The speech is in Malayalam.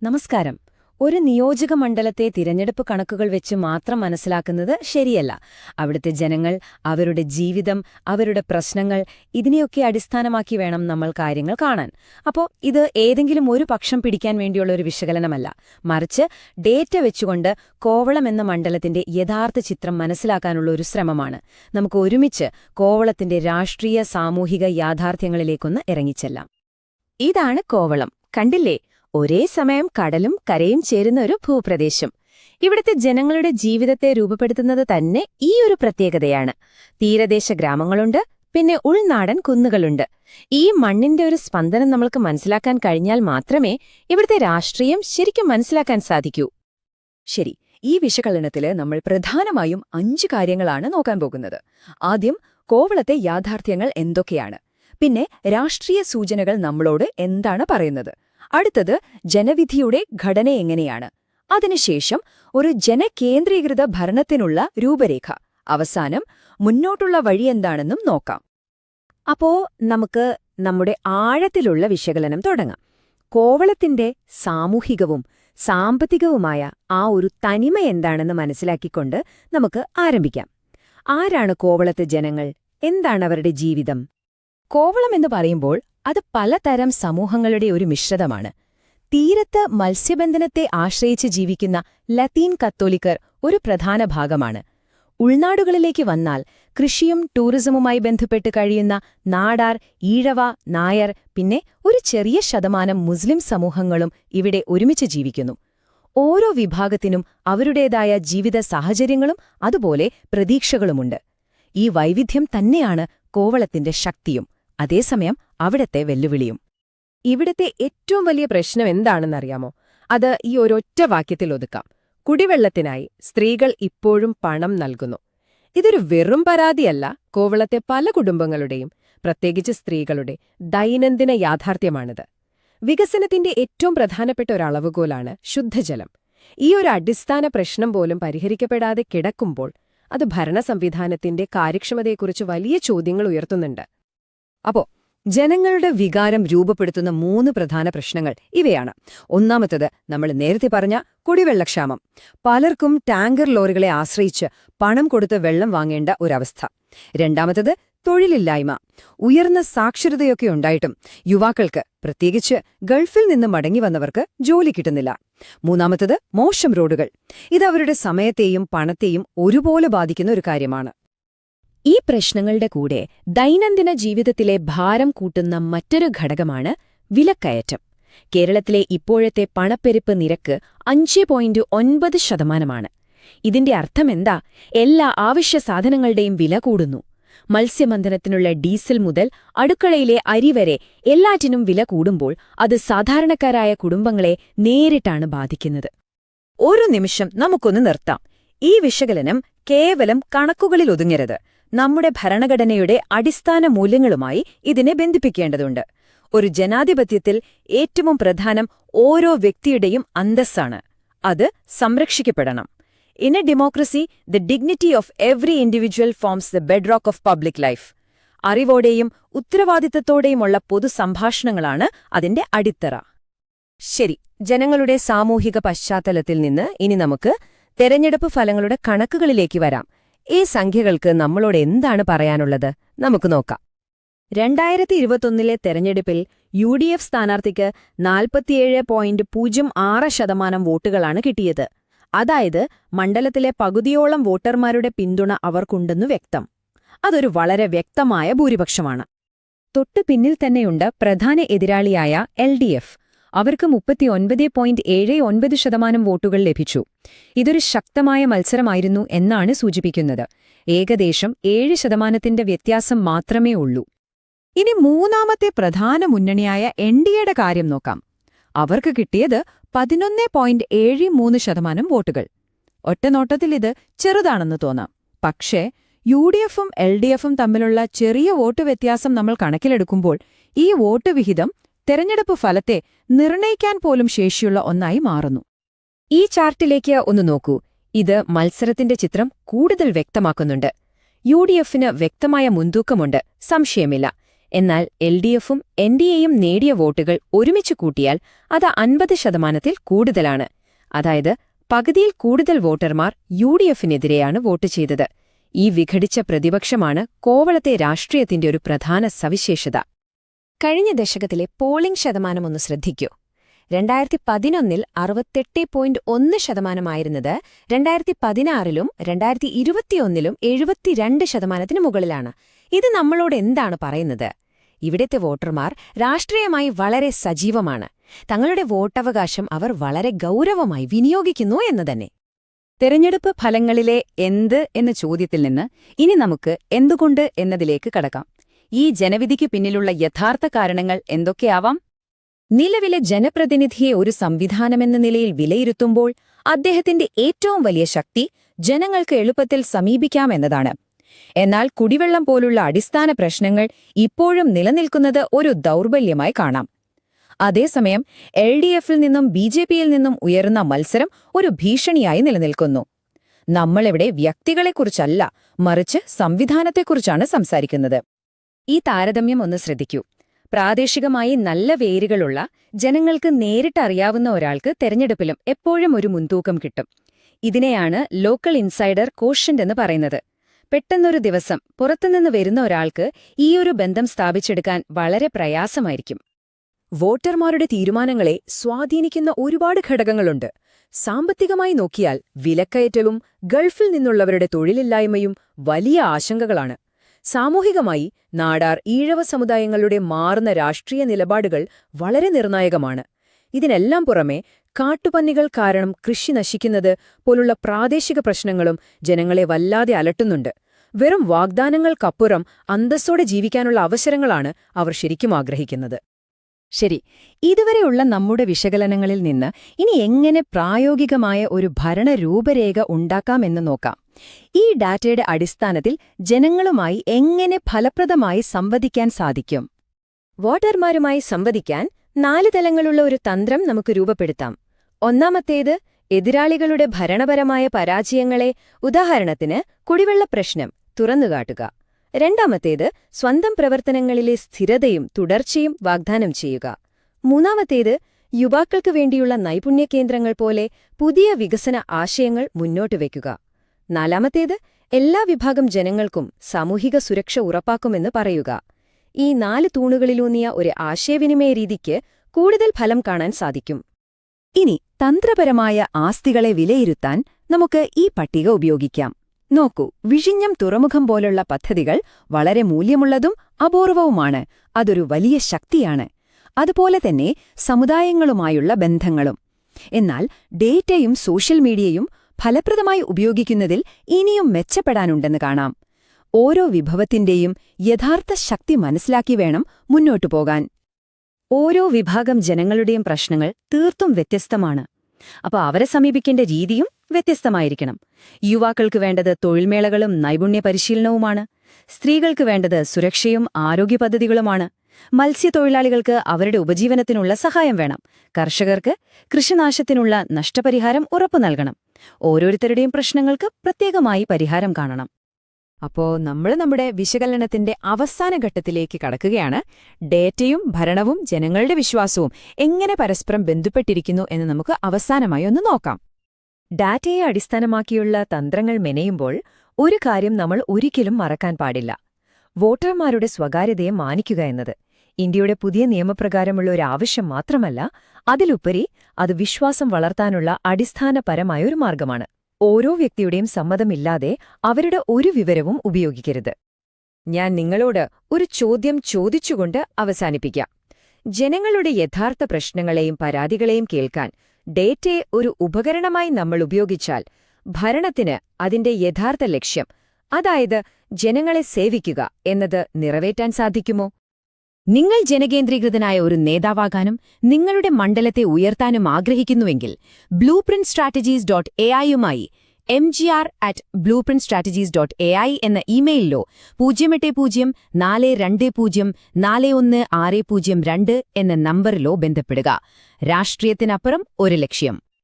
നമസ്കാരം. ഒരു നിയോജക മണ്ഡലത്തെ തിരഞ്ഞെടുപ്പ് കണക്കുകൾ വെച്ച് മാത്രം മനസ്സിലാക്കുന്നത് ശരിയല്ല. അവിടുത്തെ ജനങ്ങൾ, അവരുടെ ജീവിതം, അവരുടെ പ്രശ്നങ്ങൾ, ഇതിനെയൊക്കെ അടിസ്ഥാനമാക്കി വേണം നമ്മൾ കാര്യങ്ങൾ കാണാൻ. അപ്പോൾ ഇത് ഏതെങ്കിലും ഒരു പക്ഷം പിടിക്കാൻ വേണ്ടിയുള്ള ഒരു വിശകലനമല്ല, മറിച്ച് ഡേറ്റ വെച്ചുകൊണ്ട് കോവളം എന്ന മണ്ഡലത്തിന്റെ യഥാർത്ഥ ചിത്രം മനസ്സിലാക്കാനുള്ള ഒരു ശ്രമമാണ്. നമുക്ക് ഒരുമിച്ച് കോവളത്തിന്റെ രാഷ്ട്രീയ സാമൂഹിക യാഥാർത്ഥ്യങ്ങളിലേക്കൊന്ന് ഇറങ്ങിച്ചെല്ലാം. ഇതാണ് കോവളം. കണ്ടില്ലേ? ഒരേ സമയം കടലും കരയും ചേരുന്ന ഒരു ഭൂപ്രദേശം. ഇവിടുത്തെ ജനങ്ങളുടെ ജീവിതത്തെ രൂപപ്പെടുത്തുന്നത് തന്നെ ഈ ഒരു പ്രത്യേകതയാണ്. തീരദേശ ഗ്രാമങ്ങളുണ്ട്, പിന്നെ ഉൾനാടൻ കുന്നുകളുണ്ട്. ഈ മണ്ണിന്റെ ഒരു സ്പന്ദനം നമ്മൾക്ക് മനസ്സിലാക്കാൻ കഴിഞ്ഞാൽ മാത്രമേ ഇവിടുത്തെ രാഷ്ട്രീയം ശരിക്കും മനസ്സിലാക്കാൻ സാധിക്കൂ. ശരി, ഈ വിശകലനത്തില് നമ്മൾ പ്രധാനമായും 5 കാര്യങ്ങളാണ് നോക്കാൻ പോകുന്നത്. ആദ്യം, കോവളത്തെ യാഥാർത്ഥ്യങ്ങൾ എന്തൊക്കെയാണ്. പിന്നെ രാഷ്ട്രീയ സൂചനകൾ നമ്മളോട് എന്താണ് പറയുന്നത്. അടുത്തത്, ജനവിധിയുടെ ഘടന എങ്ങനെയാണ്. അതിനുശേഷം ഒരു ജനകേന്ദ്രീകൃത ഭരണത്തിനുള്ള രൂപരേഖ. അവസാനം, മുന്നോട്ടുള്ള വഴിയെന്താണെന്നും നോക്കാം. അപ്പോ നമുക്ക് നമ്മുടെ ആഴത്തിലുള്ള വിശകലനം തുടങ്ങാം. കോവളത്തിന്റെ സാമൂഹികവും സാമ്പത്തികവുമായ ആ ഒരു തനിമ എന്താണെന്ന് മനസ്സിലാക്കിക്കൊണ്ട് നമുക്ക് ആരംഭിക്കാം. ആരാണ് കോവളത്തെ ജനങ്ങൾ? എന്താണ് അവരുടെ ജീവിതം? കോവളം എന്ന് പറയുമ്പോൾ അത് പലതരം സമൂഹങ്ങളുടെ ഒരു മിശ്രിതമാണ്. തീരത്ത് മത്സ്യബന്ധനത്തെ ആശ്രയിച്ച് ജീവിക്കുന്ന ലത്തീൻ കത്തോലിക്കർ ഒരു പ്രധാന ഭാഗമാണ്. ഉൾനാടുകളിലേക്ക് വന്നാൽ കൃഷിയും ടൂറിസവുമായി ബന്ധപ്പെട്ട് കഴിയുന്ന നാടാർ, ഈഴവ, നായർ, പിന്നെ ഒരു ചെറിയ ശതമാനം മുസ്ലിം സമൂഹങ്ങളും ഇവിടെ ഒരുമിച്ച് ജീവിക്കുന്നു. ഓരോ വിഭാഗത്തിനും അവരുടേതായ ജീവിത സാഹചര്യങ്ങളും അതുപോലെ പ്രതീക്ഷകളുമുണ്ട്. ഈ വൈവിധ്യം തന്നെയാണ് കോവളത്തിന്റെ ശക്തിയും അതേസമയം അവിടത്തെ വെല്ലുവിളിയും. ഇവിടത്തെ ഏറ്റവും വലിയ പ്രശ്നം എന്താണെന്നറിയാമോ? അത് ഈ ഒരൊറ്റ വാക്യത്തിൽ ഒതുക്കാം: കുടിവെള്ളത്തിനായി സ്ത്രീകൾ ഇപ്പോഴും പണം നൽകുന്നു. ഇതൊരു വെറും പരാതിയല്ല, കോവളത്തെ പല കുടുംബങ്ങളുടെയും, പ്രത്യേകിച്ച് സ്ത്രീകളുടെ ദൈനംദിന യാഥാർത്ഥ്യമാണിത്. വികസനത്തിന്റെ ഏറ്റവും പ്രധാനപ്പെട്ട ഒരളവുകോലാണ് ശുദ്ധജലം. ഈ ഒരു അടിസ്ഥാന പ്രശ്നം പോലും പരിഹരിക്കപ്പെടാതെ കിടക്കുമ്പോൾ അത് ഭരണസംവിധാനത്തിന്റെ കാര്യക്ഷമതയെക്കുറിച്ച് വലിയ ചോദ്യങ്ങൾ ഉയർത്തുന്നുണ്ട്. അപ്പോ ജനങ്ങളുടെ വികാരം രൂപപ്പെടുത്തുന്ന 3 പ്രധാന പ്രശ്നങ്ങൾ ഇവയാണ്. ഒന്നാമത്തത്, നമ്മൾ നേരത്തെ പറഞ്ഞ കുടിവെള്ളക്ഷാമം. പലർക്കും ടാങ്കർ ലോറികളെ ആശ്രയിച്ച് പണം കൊടുത്ത് വെള്ളം വാങ്ങേണ്ട ഒരവസ്ഥ. രണ്ടാമത്തത്, തൊഴിലില്ലായ്മ. ഉയർന്ന സാക്ഷരതയൊക്കെ ഉണ്ടായിട്ടും യുവാക്കൾക്ക്, പ്രത്യേകിച്ച് ഗൾഫിൽ നിന്ന് മടങ്ങി വന്നവർക്ക് ജോലി കിട്ടുന്നില്ല. മൂന്നാമത്തത്, മോശം റോഡുകൾ. ഇത് അവരുടെ സമയത്തെയും പണത്തെയും ഒരുപോലെ ബാധിക്കുന്ന ഒരു കാര്യമാണ്. ഈ പ്രശ്നങ്ങളുടെ കൂടെ ദൈനംദിന ജീവിതത്തിലെ ഭാരം കൂട്ടുന്ന മറ്റൊരു ഘടകമാണ് വിലക്കയറ്റം. കേരളത്തിലെ ഇപ്പോഴത്തെ പണപ്പെരുപ്പ് നിരക്ക് 5.9%. ഇതിന്റെ അർത്ഥമെന്താ? എല്ലാ അവശ്യ സാധനങ്ങളുടെയും വില കൂടുന്നു. മത്സ്യബന്ധനത്തിനുള്ള ഡീസൽ മുതൽ അടുക്കളയിലെ അരി വരെ എല്ലാറ്റിനും വില കൂടുമ്പോൾ അത് സാധാരണക്കാരായ കുടുംബങ്ങളെ നേരിട്ടാണ് ബാധിക്കുന്നത്. ഒരു നിമിഷം നമുക്കൊന്ന് നിർത്താം. ഈ വിശകലനം കേവലം കണക്കുകളിൽ ഒതുങ്ങരുത്. നമ്മുടെ ഭരണഘടനയുടെ അടിസ്ഥാന മൂല്യങ്ങളുമായി ഇതിനെ ബന്ധിപ്പിക്കേണ്ടതുണ്ട്. ഒരു ജനാധിപത്യത്തിൽ ഏറ്റവും പ്രധാനം ഓരോ വ്യക്തിയുടെയും അന്തസ്സാണ്. അത് സംരക്ഷിക്കപ്പെടണം. In a democracy, the dignity of every individual forms the bedrock of public life. അറിവോടെയും ഉത്തരവാദിത്തത്തോടെയുമുള്ള പൊതുസംഭാഷണങ്ങളാണ് അതിന്റെ അടിത്തറ. ശരി, ജനങ്ങളുടെ സാമൂഹിക പശ്ചാത്തലത്തിൽ നിന്ന് ഇനി നമുക്ക് തെരഞ്ഞെടുപ്പ് ഫലങ്ങളുടെ കണക്കുകളിലേക്ക് വരാം. ഈ സംഖ്യകൾക്ക് നമ്മളോട് എന്താണ് പറയാനുള്ളത്? നമുക്ക് നോക്കാം. 2021 തെരഞ്ഞെടുപ്പിൽ UDF സ്ഥാനാർത്ഥിക്ക് 47.06% വോട്ടുകളാണ് കിട്ടിയത്. അതായത് മണ്ഡലത്തിലെ പകുതിയോളം വോട്ടർമാരുടെ പിന്തുണ അവർക്കുണ്ടെന്നു വ്യക്തം. അതൊരു വളരെ വ്യക്തമായ ഭൂരിപക്ഷമാണ്. തൊട്ടു പിന്നിൽ തന്നെയുണ്ട് പ്രധാന എതിരാളിയായ LDF. അവർക്ക് 39.79% വോട്ടുകൾ ലഭിച്ചു. ഇതൊരു ശക്തമായ മത്സരമായിരുന്നു എന്നാണ് സൂചിപ്പിക്കുന്നത്. ഏകദേശം 7% വ്യത്യാസം മാത്രമേ ഉള്ളൂ. ഇനി മൂന്നാമത്തെ പ്രധാന മുന്നണിയായ NDAയുടെ കാര്യം നോക്കാം. അവർക്ക് കിട്ടിയത് 11.73% വോട്ടുകൾ. ഒറ്റനോട്ടത്തിൽ ഇത് ചെറുതാണെന്ന് തോന്നാം. പക്ഷേ UDFും LDFും തമ്മിലുള്ള ചെറിയ വോട്ട് വ്യത്യാസം നമ്മൾ കണക്കിലെടുക്കുമ്പോൾ ഈ വോട്ട് വിഹിതം തെരഞ്ഞെടുപ്പ് ഫലത്തെ നിർണയിക്കാൻ പോലും ശേഷിയുള്ള ഒന്നായി മാറുന്നു. ഈ ചാർട്ടിലേക്ക് ഒന്ന് നോക്കൂ. ഇത് മത്സരത്തിന്റെ ചിത്രം കൂടുതൽ വ്യക്തമാക്കുന്നുണ്ട്. UDFന് വ്യക്തമായ മുൻതൂക്കമുണ്ട്, സംശയമില്ല. എന്നാൽ LDFും NDAയും നേടിയ വോട്ടുകൾ ഒരുമിച്ച് കൂട്ടിയാൽ അത് 50% കൂടുതലാണ്. അതായത് പകുതിയിൽ കൂടുതൽ വോട്ടർമാർ UDFനെതിരെയാണ് വോട്ട് ചെയ്തത്. ഈ വിഘടിച്ച പ്രതിപക്ഷമാണ് കോവളത്തെ രാഷ്ട്രീയത്തിന്റെ ഒരു പ്രധാന സവിശേഷത. കഴിഞ്ഞ ദശകത്തിലെ പോളിംഗ് ശതമാനമൊന്ന് ശ്രദ്ധിക്കൂ. 2011-ൽ 68.1% 2016-ലും 2021-ലും 72% മുകളിലാണ്. ഇത് നമ്മളോട് എന്താണ് പറയുന്നത്? ഇവിടുത്തെ വോട്ടർമാർ രാഷ്ട്രീയമായി വളരെ സജീവമാണ്. തങ്ങളുടെ വോട്ടവകാശം അവർ വളരെ ഗൗരവമായി വിനിയോഗിക്കുന്നു എന്ന് തന്നെ. തെരഞ്ഞെടുപ്പ് ഫലങ്ങളിലെ എന്ത് എന്ന ചോദ്യത്തിൽ നിന്ന് ഇനി നമുക്ക് എന്തുകൊണ്ട് എന്നതിലേക്ക് കടക്കാം. ഈ ജനവിധിക്ക് പിന്നിലുള്ള യഥാർത്ഥ കാരണങ്ങൾ എന്തൊക്കെയാവാം? നിലവിലെ ജനപ്രതിനിധിയെ ഒരു സംവിധാനമെന്ന നിലയിൽ വിലയിരുത്തുമ്പോൾ അദ്ദേഹത്തിന്റെ ഏറ്റവും വലിയ ശക്തി ജനങ്ങൾക്ക് എളുപ്പത്തിൽ സമീപിക്കാമെന്നതാണ്. എന്നാൽ കുടിവെള്ളം പോലുള്ള അടിസ്ഥാന പ്രശ്നങ്ങൾ ഇപ്പോഴും നിലനിൽക്കുന്നത് ഒരു ദൗർബല്യമായി കാണാം. അതേസമയം LDFിൽ നിന്നും BJPയിൽ നിന്നും ഉയരുന്ന മത്സരം ഒരു ഭീഷണിയായി നിലനിൽക്കുന്നു. നമ്മളിവിടെ വ്യക്തികളെക്കുറിച്ചല്ല, മറിച്ച് സംവിധാനത്തെക്കുറിച്ചാണ് സംസാരിക്കുന്നത്. ഈ താരതമ്യം ഒന്ന് ശ്രദ്ധിക്കൂ. പ്രാദേശികമായി നല്ല വേരുകളുള്ള, ജനങ്ങൾക്ക് നേരിട്ടറിയാവുന്ന ഒരാൾക്ക് തെരഞ്ഞെടുപ്പിലും എപ്പോഴും ഒരു മുൻതൂക്കം കിട്ടും. ഇതിനെയാണ് ലോക്കൽ ഇൻസൈഡർ കോഷ്യന്റ് എന്ന് പറയുന്നത്. പെട്ടെന്നൊരു ദിവസം പുറത്തുനിന്ന് വരുന്ന ഒരാൾക്ക് ഈയൊരു ബന്ധം സ്ഥാപിച്ചെടുക്കാൻ വളരെ പ്രയാസമായിരിക്കും. വോട്ടർമാരുടെ തീരുമാനങ്ങളെ സ്വാധീനിക്കുന്ന ഒരുപാട് ഘടകങ്ങളുണ്ട്. സാമ്പത്തികമായി നോക്കിയാൽ വിലക്കയറ്റവും ഗൾഫിൽ നിന്നുള്ളവരുടെ തൊഴിലില്ലായ്മയും വലിയ ആശങ്കകളാണ്. സാമൂഹികമായി നാടാർ ഈഴവ സമുദായങ്ങളുടെ മാറുന്ന രാഷ്ട്രീയ നിലപാടുകൾ വളരെ നിർണായകമാണ്. ഇതിനെല്ലാം പുറമെ കാട്ടുപന്നികൾ കാരണം കൃഷി നശിക്കുന്നത് പോലുള്ള പ്രാദേശിക പ്രശ്നങ്ങളും ജനങ്ങളെ വല്ലാതെ അലട്ടുന്നുണ്ട്. വെറും വാഗ്ദാനങ്ങൾക്കപ്പുറം അന്തസ്സോടെ ജീവിക്കാനുള്ള അവസരങ്ങളാണ് അവർ ശരിക്കും ആഗ്രഹിക്കുന്നത്. ശരി, ഇതുവരെയുള്ള നമ്മുടെ വിശകലനങ്ങളിൽ നിന്ന് ഇനി എങ്ങനെ പ്രായോഗികമായ ഒരു ഭരണരൂപരേഖ ഉണ്ടാക്കാമെന്ന് നോക്കാം. ഈ ഡാറ്റയുടെ അടിസ്ഥാനത്തിൽ ജനങ്ങളുമായി എങ്ങനെ ഫലപ്രദമായി സംവദിക്കാൻ സാധിക്കും? വോട്ടർമാരുമായി സംവദിക്കാൻ 4 തലങ്ങളുള്ള ഒരു തന്ത്രം നമുക്ക് രൂപപ്പെടുത്താം. ഒന്നാമത്തേത്, എതിരാളികളുടെ ഭരണപരമായ പരാജയങ്ങളെ, ഉദാഹരണത്തിന് കുടിവെള്ള പ്രശ്നം, തുറന്നുകാട്ടുക. രണ്ടാമത്തേത്, സ്വന്തം പ്രവർത്തനങ്ങളിലെ സ്ഥിരതയും തുടർച്ചയും വാഗ്ദാനം ചെയ്യുക. മൂന്നാമത്തേത്, യുവാക്കൾക്ക് വേണ്ടിയുള്ള നൈപുണ്യ കേന്ദ്രങ്ങൾ പോലെ പുതിയ വികസന ആശയങ്ങൾ മുന്നോട്ട് വയ്ക്കുക. നാലാമത്തേത്, എല്ലാ വിഭാഗം ജനങ്ങൾക്കും സാമൂഹിക സുരക്ഷ ഉറപ്പാക്കുമെന്ന് പറയുക. ഈ 4 തൂണുകളിലൂന്നിയ ഒരു ആശയവിനിമയ രീതിക്ക് കൂടുതൽ ഫലം കാണാൻ സാധിക്കും. ഇനി തന്ത്രപരമായ ആസ്തികളെ വിലയിരുത്താൻ നമുക്ക് ഈ പട്ടിക ഉപയോഗിക്കാം. നോക്കൂ, വിഴിഞ്ഞം തുറമുഖം പോലുള്ള പദ്ധതികൾ വളരെ മൂല്യമുള്ളതും അപൂർവവുമാണ്. അതൊരു വലിയ ശക്തിയാണ്. അതുപോലെ തന്നെ സമുദായങ്ങളുമായുള്ള ബന്ധങ്ങളും. എന്നാൽ ഡേറ്റയും സോഷ്യൽ മീഡിയയും ഫലപ്രദമായി ഉപയോഗിക്കുന്നതിൽ ഇനിയും മെച്ചപ്പെടാനുണ്ടെന്ന് കാണാം. ഓരോ വിഭവത്തിന്റെയും യഥാർത്ഥ ശക്തി മനസ്സിലാക്കി വേണം മുന്നോട്ടു പോകാൻ. ഓരോ വിഭാഗം ജനങ്ങളുടെയും പ്രശ്നങ്ങൾ തീർത്തും വ്യത്യസ്തമാണ്. അപ്പോൾ അവരെ സമീപിക്കേണ്ട രീതിയും വ്യത്യസ്തമായിരിക്കണം. യുവാക്കൾക്ക് വേണ്ടത് തൊഴിൽമേളകളും നൈപുണ്യ പരിശീലനവുമാണ്. സ്ത്രീകൾക്ക് വേണ്ടത് സുരക്ഷയും ആരോഗ്യ പദ്ധതികളുമാണ്. മത്സ്യത്തൊഴിലാളികൾക്ക് അവരുടെ ഉപജീവനത്തിനുള്ള സഹായം വേണം. കർഷകർക്ക് കൃഷിനാശത്തിനുള്ള നഷ്ടപരിഹാരം ഉറപ്പു നൽകണം. ഓരോരുത്തരുടെയും പ്രശ്നങ്ങൾക്ക് പ്രത്യേകമായി പരിഹാരം കാണണം. അപ്പോ നമ്മൾ നമ്മുടെ വിശകലനത്തിന്റെ അവസാന ഘട്ടത്തിലേക്ക് കടക്കുകയാണ്. ഡേറ്റയും ഭരണവും ജനങ്ങളുടെ വിശ്വാസവും എങ്ങനെ പരസ്പരം ബന്ധപ്പെട്ടിരിക്കുന്നു എന്ന് നമുക്ക് അവസാനമായി ഒന്ന് നോക്കാം. ഡാറ്റയെ അടിസ്ഥാനമാക്കിയുള്ള തന്ത്രങ്ങൾ മെനയുമ്പോൾ ഒരു കാര്യം നമ്മൾ ഒരിക്കലും മറക്കാൻ പാടില്ല: വോട്ടർമാരുടെ സ്വകാര്യതയെ മാനിക്കുക എന്നത്. ഇന്ത്യയുടെ പുതിയ നിയമപ്രകാരമുള്ള ഒരു ആവശ്യം മാത്രമല്ല, അതിലുപരി അത് വിശ്വാസം വളർത്താനുള്ള അടിസ്ഥാനപരമായൊരു മാർഗമാണ്. ഓരോ വ്യക്തിയുടെയും സമ്മതമില്ലാതെ അവരുടെ ഒരു വിവരവും ഉപയോഗിക്കരുത്. ഞാൻ നിങ്ങളോട് ഒരു ചോദ്യം ചോദിച്ചുകൊണ്ട് അവസാനിപ്പിക്കാം. ജനങ്ങളുടെ യഥാർത്ഥ പ്രശ്നങ്ങളെയും പരാതികളെയും കേൾക്കാൻ ഡേറ്റയെ ഒരു ഉപകരണമായി നമ്മൾ ഉപയോഗിച്ചാൽ ഭരണത്തിന് അതിന്റെ യഥാർത്ഥ ലക്ഷ്യം, അതായത് ജനങ്ങളെ സേവിക്കുക എന്നത് നിറവേറ്റാൻ സാധിക്കുമോ? നിങ്ങൾ ജനകേന്ദ്രീകൃതനായ ഒരു നേതാവാകാനും നിങ്ങളുടെ മണ്ഡലത്തെ ഉയർത്താനും ആഗ്രഹിക്കുന്നുവെങ്കിൽ blueprintstrategies.ai-യുമായി mgr@blueprintstrategies.ai എന്ന ഇമെയിലിലോ 08042041602 എന്ന നമ്പറിലോ ബന്ധപ്പെടുക. രാഷ്ട്രീയത്തിനപ്പുറം ഒരു ലക്ഷ്യം.